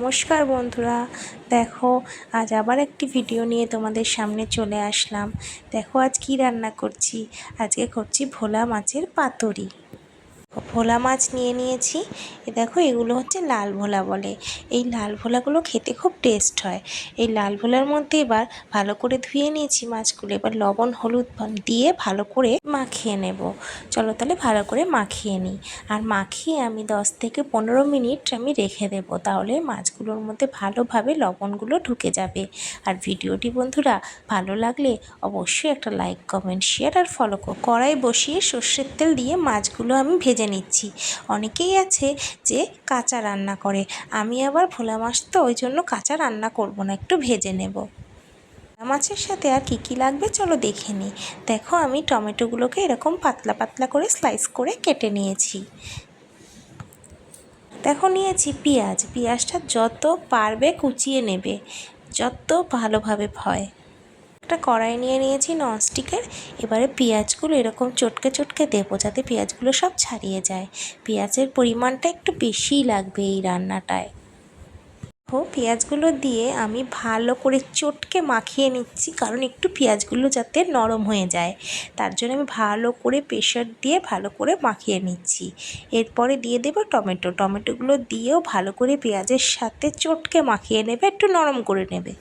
নমস্কার বন্ধুরা, দেখো আজ আবার একটি ভিডিও নিয়ে তোমাদের সামনে চলে আসলাম। দেখো আজ কি রান্না করছি। আজকে করছি ভোলা মাছের পাতুরি। ভোলা মাছ নিয়ে নিয়েছি। দেখো এগুলো হচ্ছে লাল ভোলা বলে। এই লাল ভোলাগুলো খেতে খুব টেস্ট হয়। এই লাল ভোলার মধ্যে এবার ভালো করে ধুয়ে নিয়েছি মাছগুলো। এবার লবণ হলুদ দিয়ে ভালো করে মাখিয়ে নেব। চলো তাহলে ভালো করে মাখিয়ে নিই। আর মাখিয়ে আমি 10 থেকে 15 মিনিট আমি রেখে দেব, তাহলে মাছগুলোর মধ্যে ভালোভাবে লবণগুলো ঢুকে যাবে। আর ভিডিওটি বন্ধুরা ভালো লাগলে অবশ্যই একটা লাইক, কমেন্ট, শেয়ার আর ফলো করো। কড়াই বসিয়ে সর্ষের তেল দিয়ে মাছগুলো আমি ভেজে নিচ্ছি। অনেকেই আছে যে কাঁচা রান্না করে, আমি আবার ভোলা মাছ তো ওই জন্য কাঁচা রান্না করব না, একটু ভেজে নেব। ভোলা মাছের সাথে আর কি লাগবে চলো দেখে নিই। দেখো আমি টমেটোগুলোকে এরকম পাতলা পাতলা করে স্লাইস করে কেটে নিয়েছি। দেখো নিয়েছি পেঁয়াজটা যত পারবে কুচিয়ে নেবে, যত ভালোভাবে হয়। একটা কড়াই নিয়ে নিয়েছি ননস্টিকের। এবারে পেঁয়াজগুলো এরকম চটকে চটকে দেবো, যাতে পেঁয়াজগুলো সব ছাড়িয়ে যায়। পেঁয়াজের পরিমাণটা একটু বেশিই লাগবে এই রান্নাটায়। পেঁয়াজগুলো দিয়ে আমি ভালো করে চটকে মাখিয়ে নিচ্ছি, কারণ একটু পেঁয়াজগুলো যাতে নরম হয়ে যায়, তার জন্য আমি ভালো করে প্রেশার দিয়ে ভালো করে মাখিয়ে নিচ্ছি। এরপরে দিয়ে দেবো টমেটোগুলো দিয়েও ভালো করে পেঁয়াজের সাথে চটকে মাখিয়ে নেবে, একটু নরম করে নেবে।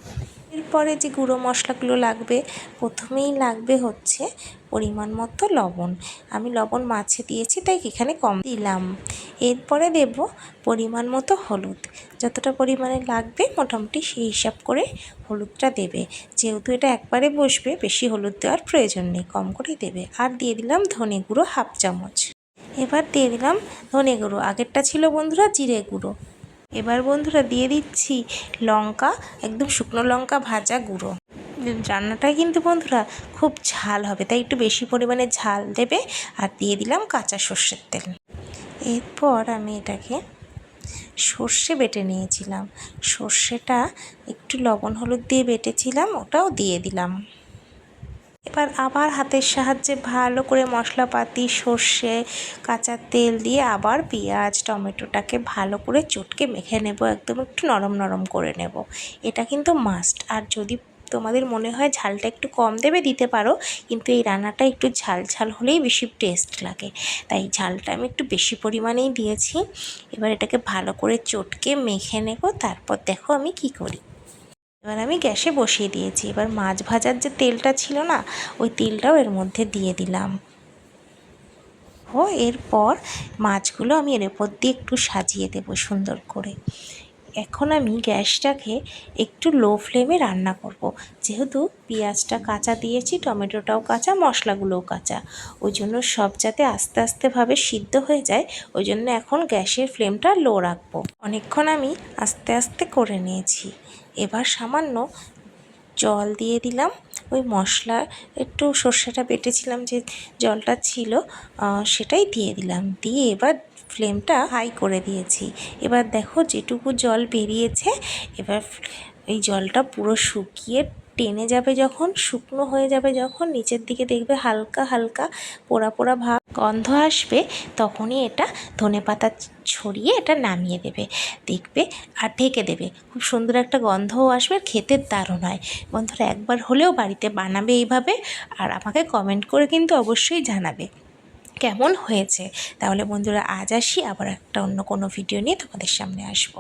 এরপরে যে গুঁড়ো মশলাগুলো লাগবে, প্রথমেই লাগবে হচ্ছে পরিমাণ মতো লবণ। আমি লবণ মাছে দিয়েছি তাই এখানে কম দিলাম। এরপরে দেব পরিমাণ মতো হলুদ। যতটা পরিমাণে লাগবে মোটামুটি সেই হিসাব করে হলুদটা দেবে। যেহেতু এটা একবারে বসবে, বেশি হলুদ দেওয়ার প্রয়োজন নেই, কম করেই দেবে। আর দিয়ে দিলাম ধনে গুঁড়ো 1/2 চামচ। এবার দিয়ে দিলাম ধনে গুঁড়ো, আগেরটা ছিল বন্ধুরা জিরে গুঁড়ো। এবার বন্ধুরা দিয়ে দিচ্ছি লঙ্কা, একদম শুকনো লঙ্কা ভাজা গুঁড়ো। রান্নাটা কিন্তু বন্ধুরা খুব ঝাল হবে, তাই একটু বেশি পরিমাণে ঝাল দেবে। আর দিয়ে দিলাম কাঁচা সর্ষের তেল। এরপর আমি এটাকে সর্ষে বেটে নিয়েছিলাম, সর্ষেটা একটু লবণ হলুদ দিয়ে বেটেছিলাম, ওটাও দিয়ে দিলাম। এবার আবার হাতের সাহায্যে ভালো করে মশলাপাতি, সর্ষে, কাঁচা তেল দিয়ে আবার পেঁয়াজ টমেটোটাকে ভালো করে চটকে মেখে নেব, একদম একটু নরম নরম করে নেব। এটা কিন্তু মাস্ট। আর যদি তোমাদের মনে হয় ঝালটা একটু কম দেবে দিতে পারো, কিন্তু এই রান্নাটা একটু ঝাল ঝাল হলেই বেশি টেস্ট লাগে, তাই ঝালটা আমি একটু বেশি পরিমাণেই দিয়েছি। এবার এটাকে ভালো করে চটকে মেখে নেব। তারপর দেখো আমি কি করি। এবার আমি গ্যাসে বসিয়ে দিয়েছি। এবার মাছ ভাজার যে তেলটা ছিল না, ওই তেলটাও এর মধ্যে দিয়ে দিলাম। এরপর মাছগুলো আমি এর উপর দিয়ে একটু সাজিয়ে দেব সুন্দর করে। এখন আমি গ্যাসটাকে একটু লো ফ্লেমে রান্না করব, যেহেতু পেঁয়াজটা কাঁচা দিয়েছি, টমেটোটাও কাঁচা, মশলাগুলোও কাঁচা, ওই জন্য সব যাতে আস্তে আস্তেভাবে সিদ্ধ হয়ে যায়, ওই জন্য এখন গ্যাসের ফ্লেমটা লো রাখবো। অনেকক্ষণ আমি আস্তে আস্তে করে নিয়েছি। এবার সামান্য জল দিয়ে দিলাম। ওই মশলা একটু সর্ষেটা বেটেছিলাম যে জলটা ছিল, সেটাই দিয়ে দিলাম। দিয়ে এবার ফ্লেমটা হাই করে দিয়েছি। এবার দেখো যেটুকু জল বেরিয়েছে, এবার এই জলটা পুরো শুকিয়ে টেনে যাবে, যখন শুকনো হয়ে যাবে, যখন নিচের দিকে দেখবে হালকা হালকা পোড়া পোড়া ভাব গন্ধ আসবে, তখনই এটা ধনেপাতা ছড়িয়ে এটা নামিয়ে দেবে, দেখবে। আর ঢেকে দেবে, খুব সুন্দর একটা গন্ধও আসবে, খেতে দারুণ হয়। বন্ধুরা একবার হলেও বাড়িতে বানাবে এইভাবে, আর আমাকে কমেন্ট করে কিন্তু অবশ্যই জানাবে কেমন হয়েছে। তাহলে বন্ধুরা আজ আসি, আবার একটা অন্য কোনো ভিডিও নিয়ে তোমাদের সামনে আসবো।